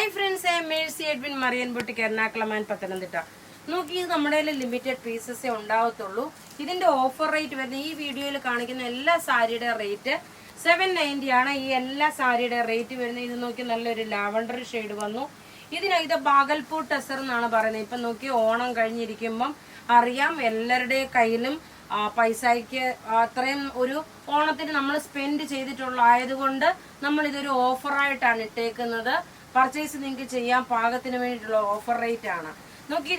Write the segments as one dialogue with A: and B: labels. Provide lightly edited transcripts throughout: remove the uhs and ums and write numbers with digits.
A: Hi friends, Mercy Edwin Marian boutique Ernakulam and Pathanamthitta. നോക്കി, ഇത് നമ്മുടെ ലിമിറ്റഡ് പീസസേ ഉണ്ടാവത്തുള്ളൂ. ഇതിന്റെ ഓഫർ റേറ്റ് വരുന്ന ഈ വീഡിയോയിൽ കാണിക്കുന്ന എല്ലാ സാരിയുടെ റേറ്റ് 790 ആണ്. ഈ എല്ലാ സാരിയുടെ റേറ്റ് വരുന്നത്. ഇത് നോക്കി, നല്ലൊരു ലാവണ്ടർ ഷെയ്ഡ് വന്നു. ഇത് ബാഗൽപൂർ ടെസർ എന്നാണ് പറയുന്നത്. ഇപ്പൊ നോക്കി, ഓണം കഴിഞ്ഞിരിക്കുമ്പം അറിയാം എല്ലാവരുടെയും കയ്യിലും പൈസയ്ക്ക് അത്രയും ഒരു ഓണത്തിന് നമ്മൾ സ്പെൻഡ് ചെയ്തിട്ടുള്ള ആയതുകൊണ്ട് നമ്മൾ ഇതൊരു ഓഫറായിട്ടാണ് ഇട്ടേക്കുന്നത്. പർച്ചേസ് നിങ്ങൾക്ക് ചെയ്യാൻ പാകത്തിന് വേണ്ടിയിട്ടുള്ള ഓഫർ റേറ്റ് ആണ്. നോക്കി,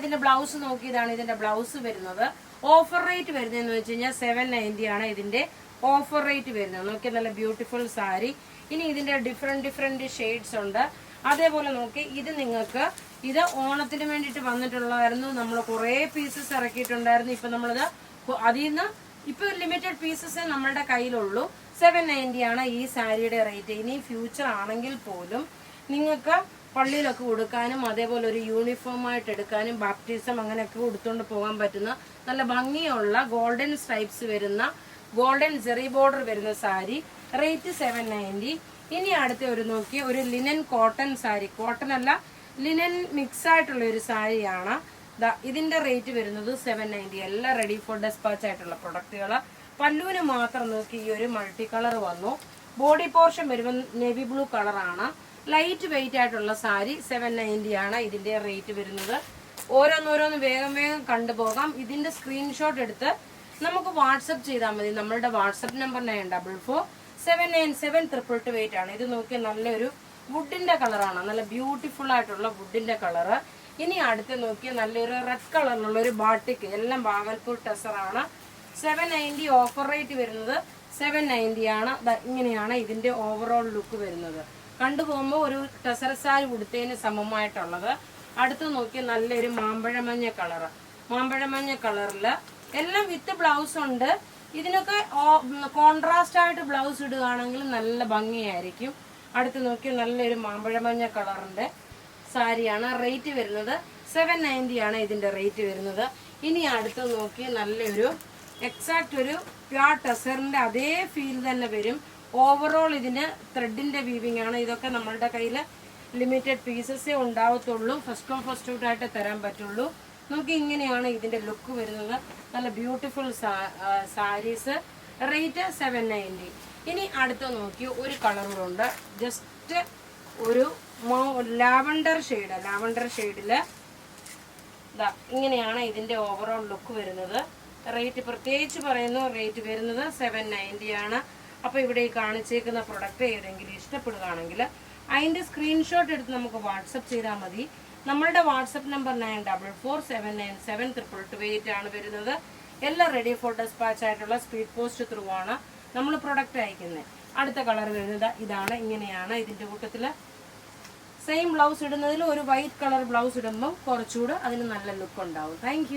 A: ഇതിന്റെ ബ്ലൗസ് നോക്കി, ഇതാണ് ഇതിന്റെ ബ്ലൗസ് വരുന്നത്. ഓഫർ റേറ്റ് വരുന്നതെന്ന് വെച്ച് കഴിഞ്ഞാൽ 790 ആണ് ഇതിന്റെ ഓഫർ റേറ്റ് വരുന്നത്. നോക്കി, നല്ല ബ്യൂട്ടിഫുൾ സാരി. ഇനി ഇതിന്റെ ഡിഫറെന്റ് ഷെയ്ഡ്സ് ഉണ്ട്. അതേപോലെ നോക്കി, ഇത് നിങ്ങൾക്ക് ഇത് ഓണത്തിന് വേണ്ടിയിട്ട് വന്നിട്ടുള്ളതായിരുന്നു. നമ്മൾ കുറേ പീസസ് ഇറക്കിയിട്ടുണ്ടായിരുന്നു. ഇപ്പൊ നമ്മളിത് അതിൽ നിന്ന് ഇപ്പൊ ലിമിറ്റഡ് പീസസേ നമ്മളുടെ കയ്യിലുള്ളൂ. 790 ആണ് ഈ സാരിയുടെ റേറ്റ്. ഇനി ഫ്യൂച്ചർ ആണെങ്കിൽ പോലും നിങ്ങൾക്ക് പള്ളിയിലൊക്കെ കൊടുക്കാനും അതേപോലെ ഒരു യൂണിഫോം ആയിട്ട് എടുക്കാനും ബാപ്റ്റിസം അങ്ങനെയൊക്കെ കൊടുത്തുകൊണ്ട് പോകാൻ പറ്റുന്ന നല്ല ഭംഗിയുള്ള ഗോൾഡൻ സ്ട്രൈപ്സ് വരുന്ന ഗോൾഡൻ ജെറി ബോർഡർ വരുന്ന സാരി. റേറ്റ് 790. ഇനി അടുത്ത ഒരു നോക്കി, ഒരു ലിനൻ കോട്ടൺ സാരി. കോട്ടൺ അല്ല, ലിനൻ മിക്സ് ആയിട്ടുള്ള ഒരു സാരിയാണ്. ഇതിന്റെ റേറ്റ് വരുന്നത് 790. എല്ലാം റെഡി ഫോർ ഡെസ്പാച്ച് ആയിട്ടുള്ള പ്രൊഡക്റ്റുകൾ. പല്ലുവിന് മാത്രം നോക്കി ഈ ഒരു മൾട്ടി കളർ വന്നു. ബോഡി പോർഷൻ വരുമ്പോൾ നേവി ബ്ലൂ കളറാണ്. ലൈറ്റ് വെയിറ്റ് ആയിട്ടുള്ള സാരി. 790 ആണ് ഇതിന്റെ റേറ്റ് വരുന്നത്. ഓരോന്നോരോന്ന് വേഗം കണ്ടുപോകാം. ഇതിന്റെ സ്ക്രീൻഷോട്ട് എടുത്ത് നമുക്ക് വാട്സപ്പ് ചെയ്താൽ മതി. നമ്മളുടെ വാട്സപ്പ് നമ്പർ 9447972228 ആണ്. ഇത് നോക്കി, നല്ലൊരു വുഡിന്റെ കളറാണ്. നല്ല ബ്യൂട്ടിഫുൾ ആയിട്ടുള്ള വുഡിന്റെ കളറ്. ഇനി അടുത്ത് നോക്കിയാൽ നല്ലൊരു റെഡ് കളറിലുള്ള ഒരു ബാട്ടിക്ക്. എല്ലാം ബാഗൽപൂർ ടെസറാണ്. 790 ഓഫർ റേറ്റ് വരുന്നത് 790 ആണ്. ഇങ്ങനെയാണ് ഇതിന്റെ ഓവറോൾ ലുക്ക് വരുന്നത്. കണ്ടുപോകുമ്പോൾ ഒരു ടെസർ സാരി ഉടുത്തതിന് സമമായിട്ടുള്ളത്. അടുത്ത് നോക്കിയാൽ നല്ലൊരു മാമ്പഴമഞ്ഞ കളറ്. മാമ്പഴമഞ്ഞ കളറില് എല്ലാം വിത്ത് ബ്ലൗസ് ഉണ്ട്. ഇതിനൊക്കെ കോൺട്രാസ്റ്റ് ആയിട്ട് ബ്ലൗസ് ഇടുകയാണെങ്കിൽ നല്ല ഭംഗിയായിരിക്കും. അടുത്ത് നോക്കിയാൽ നല്ലൊരു മാമ്പഴമഞ്ഞ കളറിന്റെ സാരിയാണ്. റേറ്റ് വരുന്നത് 790 ആണ് ഇതിന്റെ റേറ്റ് വരുന്നത്. ഇനി അടുത്ത് നോക്കി, നല്ലൊരു എക്സാക്ട് ഒരു പ്യൂർ ടെസറിന്റെ അതേ ഫീൽ തന്നെ വരും. ഓവറോൾ ഇതിന് ത്രെഡിന്റെ വീവിംഗ് ആണ്. ഇതൊക്കെ നമ്മളുടെ കയ്യിൽ ലിമിറ്റഡ് പീസസേ ഉണ്ടാവത്തുള്ളൂ. ഫസ്റ്റ് ഔട്ട് ആയിട്ട് തരാൻ പറ്റുള്ളൂ. നമുക്ക് ഇങ്ങനെയാണ് ഇതിന്റെ ലുക്ക് വരുന്നത്. നല്ല ബ്യൂട്ടിഫുൾ സാരീസ്. റേറ്റ് 790. ഇനി അടുത്ത് നോക്കി, ഒരു കളറുണ്ട്. ജസ്റ്റ് ഒരു ലാവണ്ടർ ഷെയ്ഡില് ഇങ്ങനെയാണ് ഇതിന്റെ ഓവറോൾ ലുക്ക് വരുന്നത്. റേറ്റ് പ്രത്യേകിച്ച് പറയുന്നു, റേറ്റ് വരുന്നത് 790 ആണ്. അപ്പൊ ഇവിടെ ഈ കാണിച്ചേക്കുന്ന പ്രൊഡക്റ്റ് ഏതെങ്കിലും ഇഷ്ടപ്പെടുകയാണെങ്കിൽ അതിന്റെ സ്ക്രീൻഷോട്ട് എടുത്ത് നമുക്ക് വാട്സപ്പ് ചെയ്താൽ മതി. നമ്മളുടെ വാട്സപ്പ് നമ്പർ 9447972228 ആണ് വരുന്നത്. എല്ലാം റെഡി ഫോർ ഡെസ്പാച്ച് ആയിട്ടുള്ള സ്പീഡ് പോസ്റ്റ് ത്രൂ ആണ് നമ്മൾ പ്രൊഡക്റ്റ് അയക്കുന്നത്. അടുത്ത കളർ വരുന്നത് ഇതാണ്. ഇങ്ങനെയാണ് ഇതിന്റെ കൂട്ടത്തില് സെയിം ബ്ലൗസ് ഇടുന്നതിൽ ഒരു വൈറ്റ് കളർ ബ്ലൗസ് ഇടുമ്പോൾ കുറച്ചുകൂടെ അതിന് നല്ല ലുക്ക് ഉണ്ടാവും. താങ്ക്